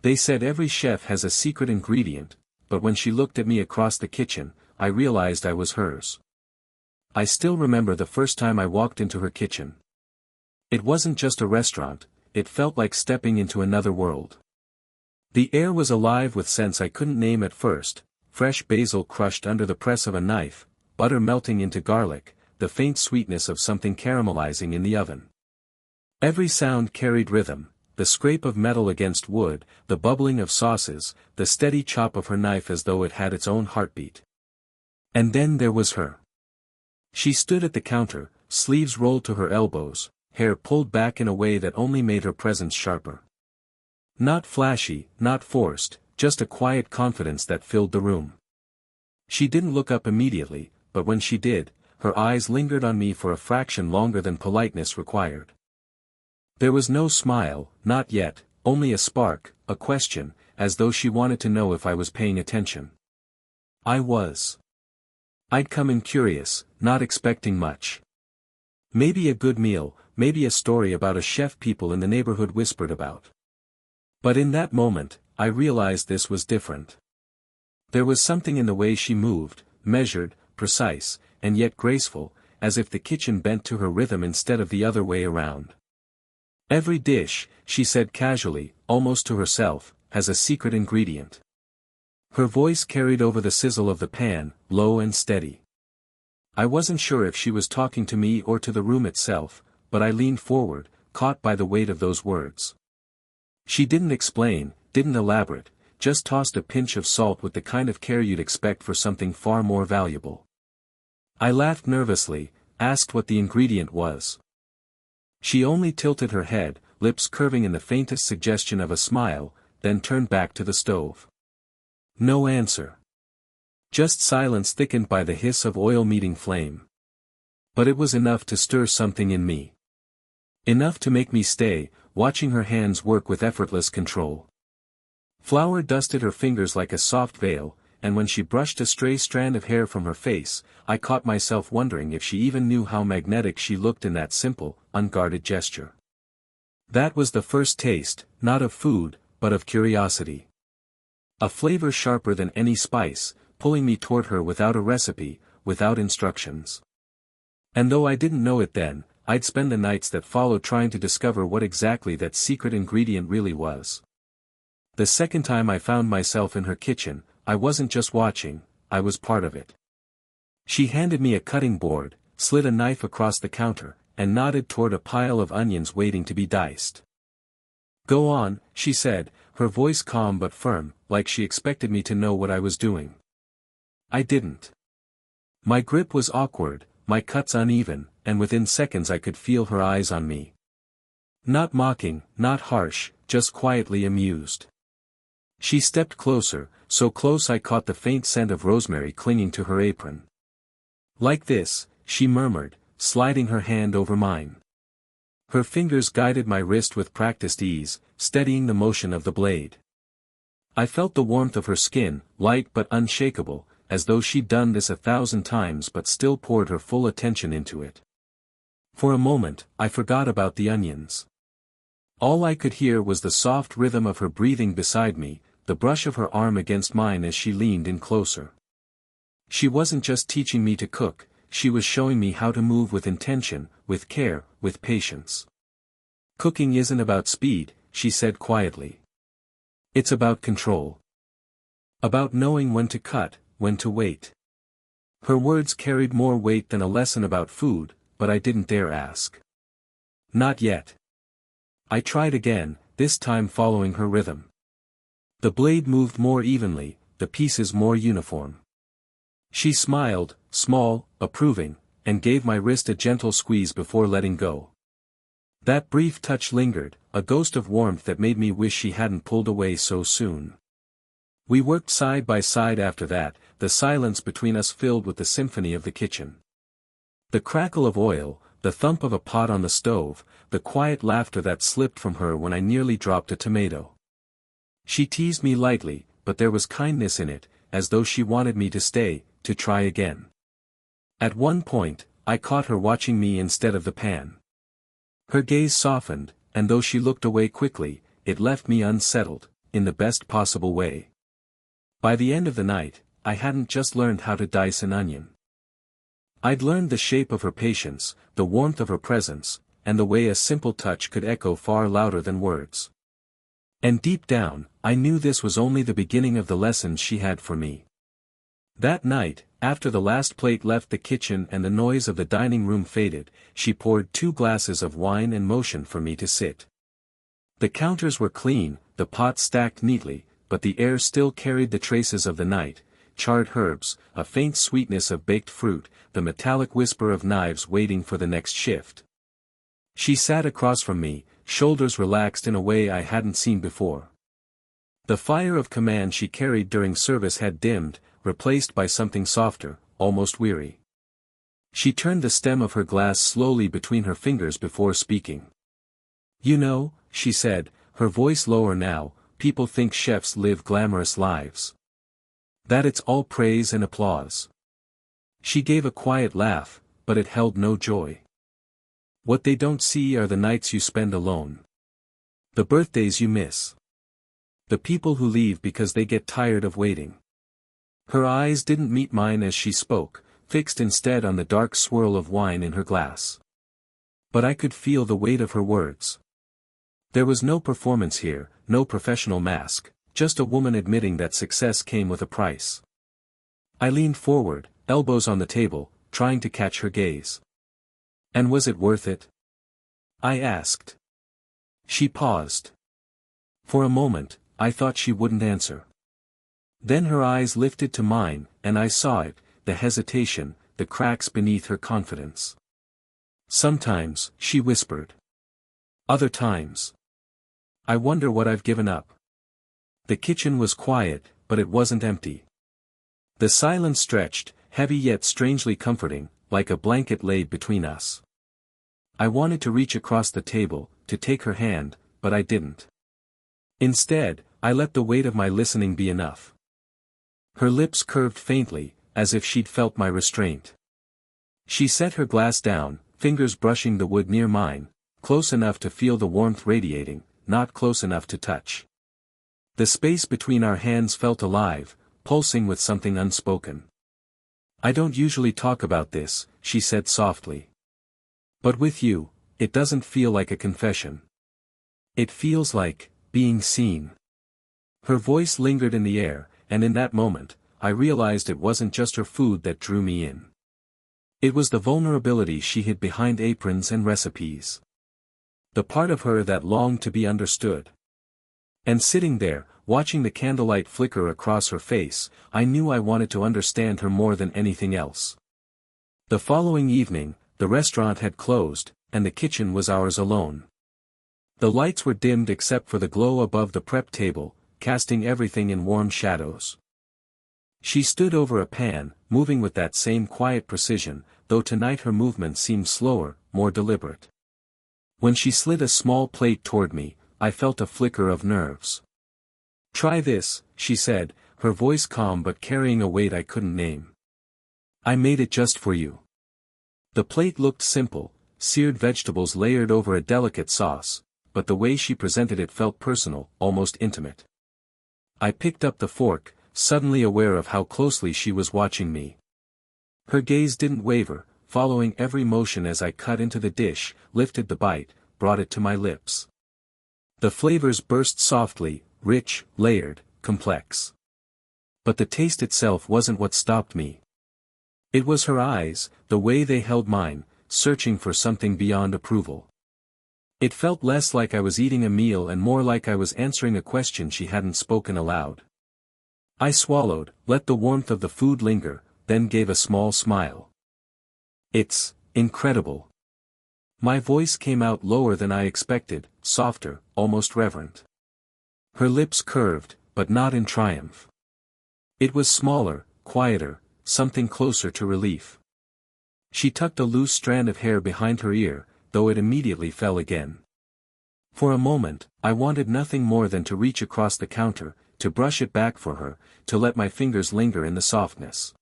They said every chef has a secret ingredient, but when she looked at me across the kitchen, I realized I was hers. I still remember the first time I walked into her kitchen. It wasn't just a restaurant, it felt like stepping into another world. The air was alive with scents I couldn't name at first: fresh basil crushed under the press of a knife, butter melting into garlic, the faint sweetness of something caramelizing in the oven. Every sound carried rhythm: the scrape of metal against wood, the bubbling of sauces, the steady chop of her knife as though it had its own heartbeat. And then there was her. She stood at the counter, sleeves rolled to her elbows, hair pulled back in a way that only made her presence sharper. Not flashy, not forced, just a quiet confidence that filled the room. She didn't look up immediately, but when she did, her eyes lingered on me for a fraction longer than politeness required. There was no smile, not yet, only a spark, a question, as though she wanted to know if I was paying attention. I was. I'd come in curious, not expecting much. Maybe a good meal, maybe a story about a chef people in the neighborhood whispered about. But in that moment, I realized this was different. There was something in the way she moved, measured, precise, and yet graceful, as if the kitchen bent to her rhythm instead of the other way around. Every dish, she said casually, almost to herself, has a secret ingredient. Her voice carried over the sizzle of the pan, low and steady. I wasn't sure if she was talking to me or to the room itself, but I leaned forward, caught by the weight of those words. She didn't explain, didn't elaborate, just tossed a pinch of salt with the kind of care you'd expect for something far more valuable. I laughed nervously, asked what the ingredient was. She only tilted her head, lips curving in the faintest suggestion of a smile, then turned back to the stove. No answer. Just silence thickened by the hiss of oil meeting flame. But it was enough to stir something in me. Enough to make me stay, watching her hands work with effortless control. Flour dusted her fingers like a soft veil, and when she brushed a stray strand of hair from her face, I caught myself wondering if she even knew how magnetic she looked in that simple, unguarded gesture. That was the first taste, not of food, but of curiosity. A flavor sharper than any spice, pulling me toward her without a recipe, without instructions. And though I didn't know it then, I'd spend the nights that followed trying to discover what exactly that secret ingredient really was. The second time I found myself in her kitchen, I wasn't just watching, I was part of it. She handed me a cutting board, slid a knife across the counter, and nodded toward a pile of onions waiting to be diced. "Go on," she said, her voice calm but firm, like she expected me to know what I was doing. I didn't. My grip was awkward, my cuts uneven, and within seconds I could feel her eyes on me. Not mocking, not harsh, just quietly amused. She stepped closer, so close I caught the faint scent of rosemary clinging to her apron. "Like this," she murmured, sliding her hand over mine. Her fingers guided my wrist with practiced ease, steadying the motion of the blade. I felt the warmth of her skin, light but unshakable, as though she'd done this 1,000 times but still poured her full attention into it. For a moment, I forgot about the onions. All I could hear was the soft rhythm of her breathing beside me, the brush of her arm against mine as she leaned in closer. She wasn't just teaching me to cook, she was showing me how to move with intention, with care, with patience. "Cooking isn't about speed," she said quietly. "It's about control. About knowing when to cut, when to wait." Her words carried more weight than a lesson about food, but I didn't dare ask. Not yet. I tried again, this time following her rhythm. The blade moved more evenly, the pieces more uniform. She smiled, small, approving, and gave my wrist a gentle squeeze before letting go. That brief touch lingered, a ghost of warmth that made me wish she hadn't pulled away so soon. We worked side by side after that, the silence between us filled with the symphony of the kitchen. The crackle of oil, the thump of a pot on the stove, the quiet laughter that slipped from her when I nearly dropped a tomato. She teased me lightly, but there was kindness in it, as though she wanted me to stay, to try again. At one point, I caught her watching me instead of the pan. Her gaze softened, and though she looked away quickly, it left me unsettled, in the best possible way. By the end of the night, I hadn't just learned how to dice an onion. I'd learned the shape of her patience, the warmth of her presence, and the way a simple touch could echo far louder than words. And deep down, I knew this was only the beginning of the lessons she had for me. That night, after the last plate left the kitchen and the noise of the dining room faded, she poured 2 glasses of wine and motioned for me to sit. The counters were clean, the pots stacked neatly, but the air still carried the traces of the night, charred herbs, a faint sweetness of baked fruit, the metallic whisper of knives waiting for the next shift. She sat across from me, shoulders relaxed in a way I hadn't seen before. The fire of command she carried during service had dimmed, replaced by something softer, almost weary. She turned the stem of her glass slowly between her fingers before speaking. "You know," she said, her voice lower now, "people think chefs live glamorous lives. That it's all praise and applause." She gave a quiet laugh, but it held no joy. "What they don't see are the nights you spend alone. The birthdays you miss. The people who leave because they get tired of waiting." Her eyes didn't meet mine as she spoke, fixed instead on the dark swirl of wine in her glass. But I could feel the weight of her words. There was no performance here, no professional mask, just a woman admitting that success came with a price. I leaned forward, elbows on the table, trying to catch her gaze. "And was it worth it?" I asked. She paused. For a moment, I thought she wouldn't answer. Then her eyes lifted to mine, and I saw it, the hesitation, the cracks beneath her confidence. "Sometimes," she whispered. "Other times. I wonder what I've given up." The kitchen was quiet, but it wasn't empty. The silence stretched, heavy yet strangely comforting, like a blanket laid between us. I wanted to reach across the table, to take her hand, but I didn't. Instead, I let the weight of my listening be enough. Her lips curved faintly, as if she'd felt my restraint. She set her glass down, fingers brushing the wood near mine, close enough to feel the warmth radiating, not close enough to touch. The space between our hands felt alive, pulsing with something unspoken. "I don't usually talk about this," she said softly. "But with you, it doesn't feel like a confession. It feels like being seen." Her voice lingered in the air, and in that moment, I realized it wasn't just her food that drew me in. It was the vulnerability she hid behind aprons and recipes. The part of her that longed to be understood. And sitting there, watching the candlelight flicker across her face, I knew I wanted to understand her more than anything else. The following evening, the restaurant had closed, and the kitchen was ours alone. The lights were dimmed except for the glow above the prep table, casting everything in warm shadows. She stood over a pan, moving with that same quiet precision, though tonight her movements seemed slower, more deliberate. When she slid a small plate toward me, I felt a flicker of nerves. "Try this," she said, her voice calm but carrying a weight I couldn't name. "I made it just for you." The plate looked simple, seared vegetables layered over a delicate sauce, but the way she presented it felt personal, almost intimate. I picked up the fork, suddenly aware of how closely she was watching me. Her gaze didn't waver, following every motion as I cut into the dish, lifted the bite, brought it to my lips. The flavors burst softly, rich, layered, complex. But the taste itself wasn't what stopped me. It was her eyes, the way they held mine, searching for something beyond approval. It felt less like I was eating a meal and more like I was answering a question she hadn't spoken aloud. I swallowed, let the warmth of the food linger, then gave a small smile. "It's incredible." My voice came out lower than I expected, softer, almost reverent. Her lips curved, but not in triumph. It was smaller, quieter, something closer to relief. She tucked a loose strand of hair behind her ear, though it immediately fell again. For a moment, I wanted nothing more than to reach across the counter, to brush it back for her, to let my fingers linger in the softness.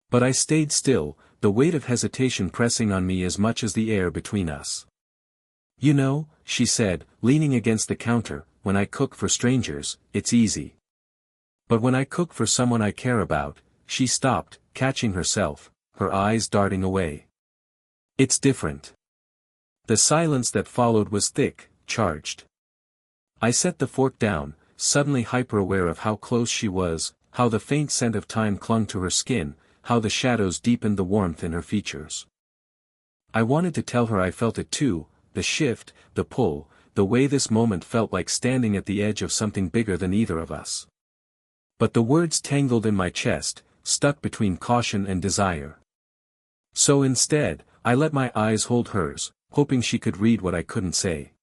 But I stayed still, the weight of hesitation pressing on me as much as the air between us. "You know," she said, leaning against the counter, when I cook for strangers, it's easy. But when I cook for someone I care about," she stopped, catching herself, her eyes darting away. "It's different." The silence that followed was thick, charged. I set the fork down, suddenly hyper-aware of how close she was, how the faint scent of time clung to her skin, how the shadows deepened the warmth in her features. I wanted to tell her I felt it too, the shift, the pull, the way this moment felt like standing at the edge of something bigger than either of us. But the words tangled in my chest, stuck between caution and desire. So instead, I let my eyes hold hers, hoping she could read what I couldn't say.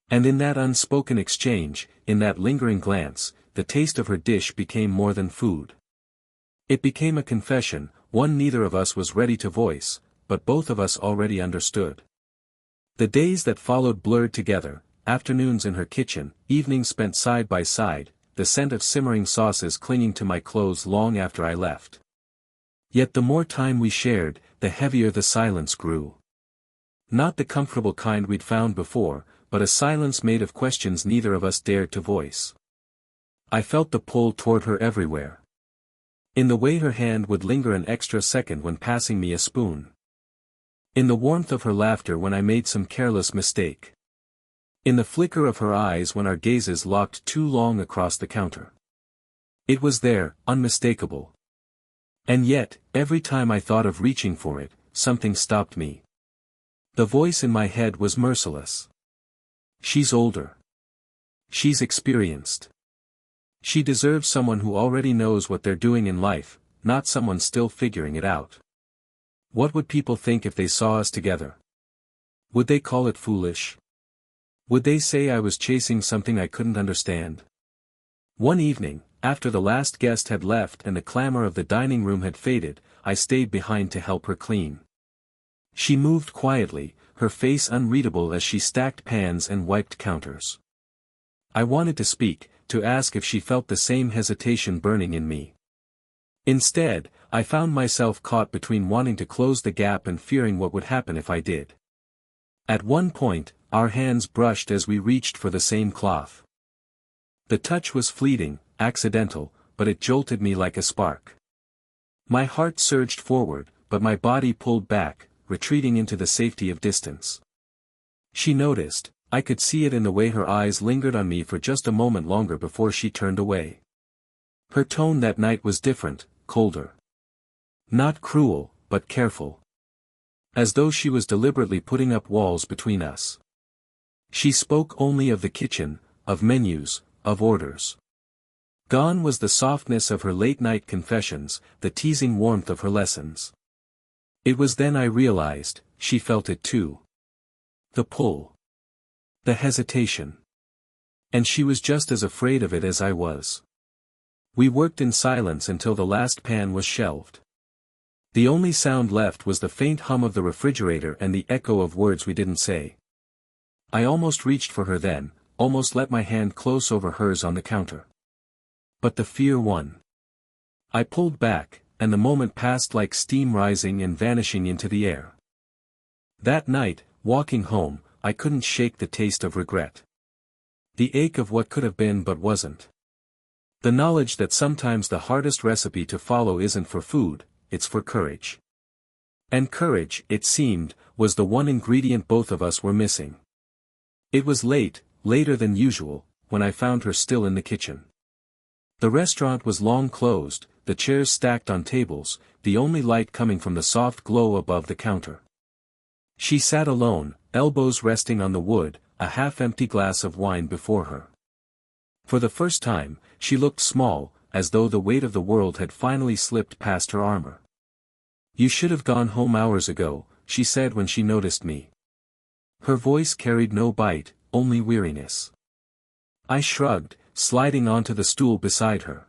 And in that unspoken exchange, in that lingering glance, the taste of her dish became more than food. It became a confession, one neither of us was ready to voice, but both of us already understood. The days that followed blurred together, afternoons in her kitchen, evenings spent side by side, the scent of simmering sauces clinging to my clothes long after I left. Yet the more time we shared, the heavier the silence grew. Not the comfortable kind we'd found before, but a silence made of questions neither of us dared to voice. I felt the pull toward her everywhere. In the way her hand would linger an extra second when passing me a spoon. In the warmth of her laughter when I made some careless mistake. In the flicker of her eyes when our gazes locked too long across the counter. It was there, unmistakable. And yet, every time I thought of reaching for it, something stopped me. The voice in my head was merciless. "She's older. She's experienced. She deserves someone who already knows what they're doing in life, not someone still figuring it out. What would people think if they saw us together? Would they call it foolish? Would they say I was chasing something I couldn't understand?" One evening, after the last guest had left and the clamor of the dining room had faded, I stayed behind to help her clean. She moved quietly, her face unreadable as she stacked pans and wiped counters. I wanted to speak, to ask if she felt the same hesitation burning in me. Instead, I found myself caught between wanting to close the gap and fearing what would happen if I did. At one point, our hands brushed as we reached for the same cloth. The touch was fleeting, accidental, but it jolted me like a spark. My heart surged forward, but my body pulled back, retreating into the safety of distance. She noticed, I could see it in the way her eyes lingered on me for just a moment longer before she turned away. Her tone that night was different, colder. Not cruel, but careful. As though she was deliberately putting up walls between us. She spoke only of the kitchen, of menus, of orders. Gone was the softness of her late-night confessions, the teasing warmth of her lessons. It was then I realized, she felt it too. The pull. The hesitation. And she was just as afraid of it as I was. We worked in silence until the last pan was shelved. The only sound left was the faint hum of the refrigerator and the echo of words we didn't say. I almost reached for her then, almost let my hand close over hers on the counter. But the fear won. I pulled back, and the moment passed like steam rising and vanishing into the air. That night, walking home, I couldn't shake the taste of regret. The ache of what could have been but wasn't. The knowledge that sometimes the hardest recipe to follow isn't for food, it's for courage. And courage, it seemed, was the one ingredient both of us were missing. It was late, later than usual, when I found her still in the kitchen. The restaurant was long closed, the chairs stacked on tables, the only light coming from the soft glow above the counter. She sat alone, elbows resting on the wood, a half-empty glass of wine before her. For the first time, she looked small, as though the weight of the world had finally slipped past her armor. "You should have gone home hours ago," she said when she noticed me. Her voice carried no bite, only weariness. I shrugged, sliding onto the stool beside her.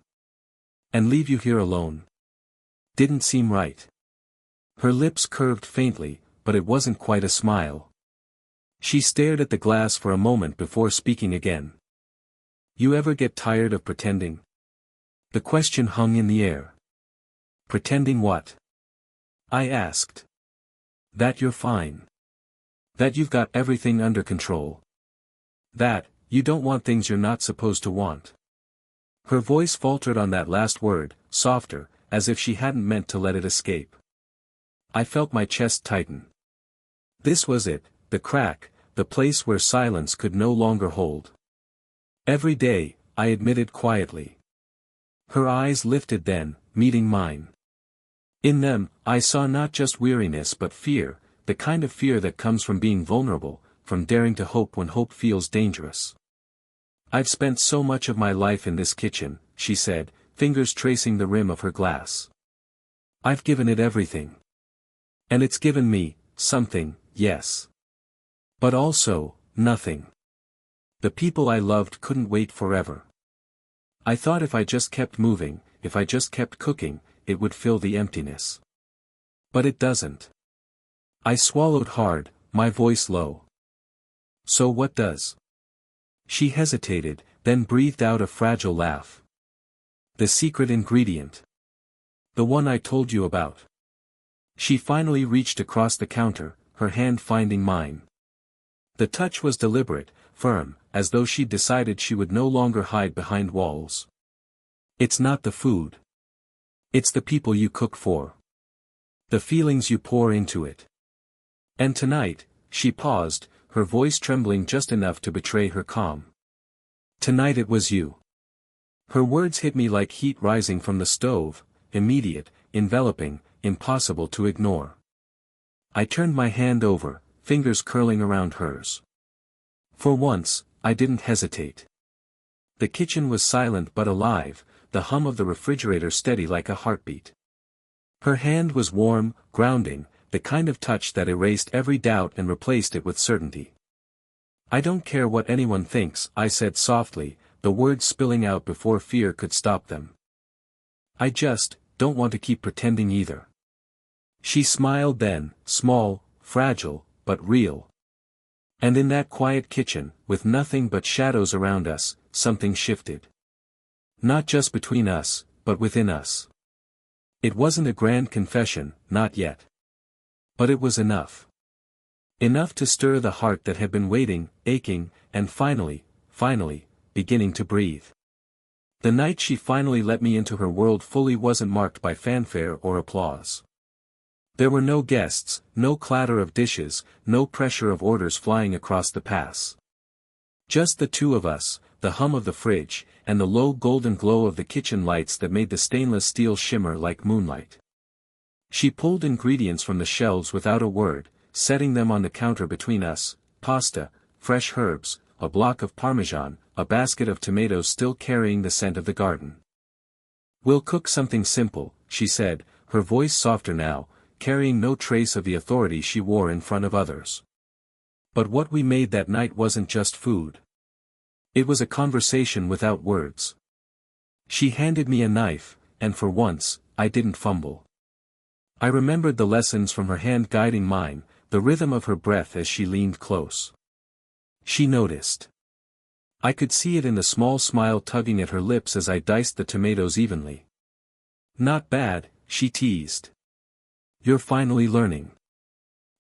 "And leave you here alone? Didn't seem right." Her lips curved faintly, but it wasn't quite a smile. She stared at the glass for a moment before speaking again. "You ever get tired of pretending?" The question hung in the air. "Pretending what?" I asked. "That you're fine. That you've got everything under control. That, You don't want things you're not supposed to want. Her voice faltered on that last word, softer, as if she hadn't meant to let it escape. I felt my chest tighten. This was it, the crack, the place where silence could no longer hold. Every day, I admitted quietly. Her eyes lifted then, meeting mine. In them, I saw not just weariness but fear, the kind of fear that comes from being vulnerable, from daring to hope when hope feels dangerous. I've spent so much of my life in this kitchen, she said, fingers tracing the rim of her glass. I've given it everything. And it's given me, something, yes. But also, nothing. The people I loved couldn't wait forever. I thought if I just kept moving, if I just kept cooking, it would fill the emptiness. But it doesn't. I swallowed hard, my voice low. So what does? She hesitated, then breathed out a fragile laugh. The secret ingredient. The one I told you about. She finally reached across the counter, her hand finding mine. The touch was deliberate, firm, as though she'd decided she would no longer hide behind walls. It's not the food. It's the people you cook for. The feelings you pour into it. And tonight, she paused, her voice trembling just enough to betray her calm. Tonight it was you. Her words hit me like heat rising from the stove, immediate, enveloping, impossible to ignore. I turned my hand over, fingers curling around hers. For once, I didn't hesitate. The kitchen was silent but alive, the hum of the refrigerator steady like a heartbeat. Her hand was warm, grounding, the kind of touch that erased every doubt and replaced it with certainty. I don't care what anyone thinks, I said softly, the words spilling out before fear could stop them. I just don't want to keep pretending either. She smiled then, small, fragile, but real. And in that quiet kitchen, with nothing but shadows around us, something shifted. Not just between us, but within us. It wasn't a grand confession, not yet. But it was enough. Enough to stir the heart that had been waiting, aching, and finally, beginning to breathe. The night she finally let me into her world fully wasn't marked by fanfare or applause. There were no guests, no clatter of dishes, no pressure of orders flying across the pass. Just the two of us, the hum of the fridge, and the low golden glow of the kitchen lights that made the stainless steel shimmer like moonlight. She pulled ingredients from the shelves without a word, setting them on the counter between us, pasta, fresh herbs, a block of Parmesan, a basket of tomatoes still carrying the scent of the garden. We'll cook something simple, she said, her voice softer now, carrying no trace of the authority she wore in front of others. But what we made that night wasn't just food. It was a conversation without words. She handed me a knife, and for once, I didn't fumble. I remembered the lessons from her hand guiding mine, the rhythm of her breath as she leaned close. She noticed. I could see it in the small smile tugging at her lips as I diced the tomatoes evenly. Not bad, she teased. You're finally learning.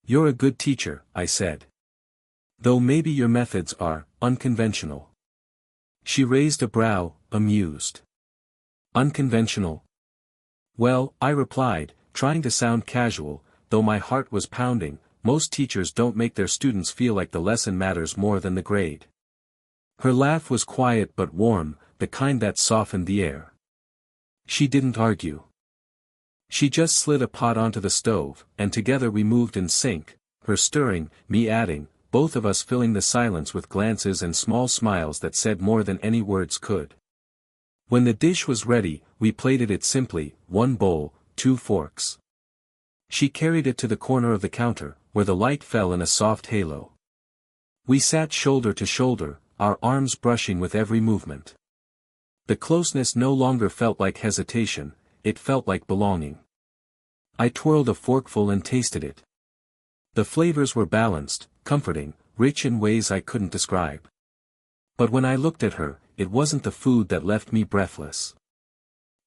You're a good teacher, I said. Though maybe your methods are unconventional. She raised a brow, amused. Unconventional? Well, I replied, trying to sound casual, though my heart was pounding, most teachers don't make their students feel like the lesson matters more than the grade. Her laugh was quiet but warm, the kind that softened the air. She didn't argue. She just slid a pot onto the stove, and together we moved in sync, her stirring, me adding, both of us filling the silence with glances and small smiles that said more than any words could. When the dish was ready, we plated it simply, one bowl, 2 forks. She carried it to the corner of the counter, where the light fell in a soft halo. We sat shoulder to shoulder, our arms brushing with every movement. The closeness no longer felt like hesitation, it felt like belonging. I twirled a forkful and tasted it. The flavors were balanced, comforting, rich in ways I couldn't describe. But when I looked at her, it wasn't the food that left me breathless.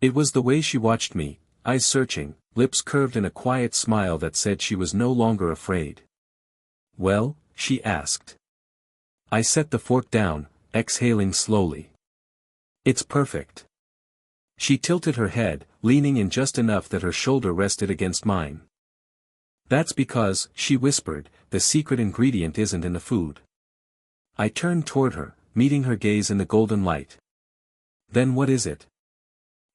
It was the way she watched me, eyes searching, lips curved in a quiet smile that said she was no longer afraid. Well, she asked. I set the fork down, exhaling slowly. It's perfect. She tilted her head, leaning in just enough that her shoulder rested against mine. That's because, she whispered, the secret ingredient isn't in the food. I turned toward her, meeting her gaze in the golden light. Then what is it?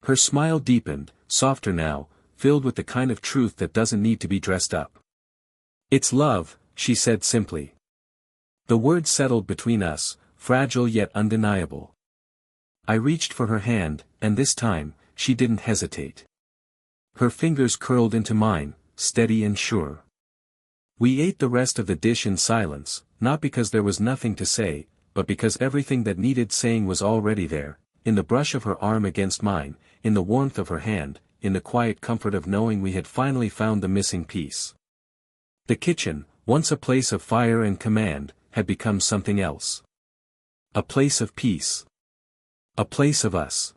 Her smile deepened, softer now, filled with the kind of truth that doesn't need to be dressed up. It's love, she said simply. The word settled between us, fragile yet undeniable. I reached for her hand, and this time, she didn't hesitate. Her fingers curled into mine, steady and sure. We ate the rest of the dish in silence, not because there was nothing to say, but because everything that needed saying was already there, in the brush of her arm against mine, in the warmth of her hand, in the quiet comfort of knowing we had finally found the missing piece. The kitchen, once a place of fire and command, had become something else. A place of peace. A place of us.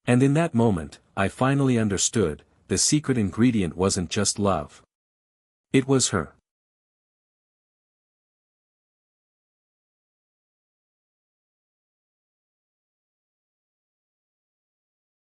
And in that moment, I finally understood, the secret ingredient wasn't just love. It was her.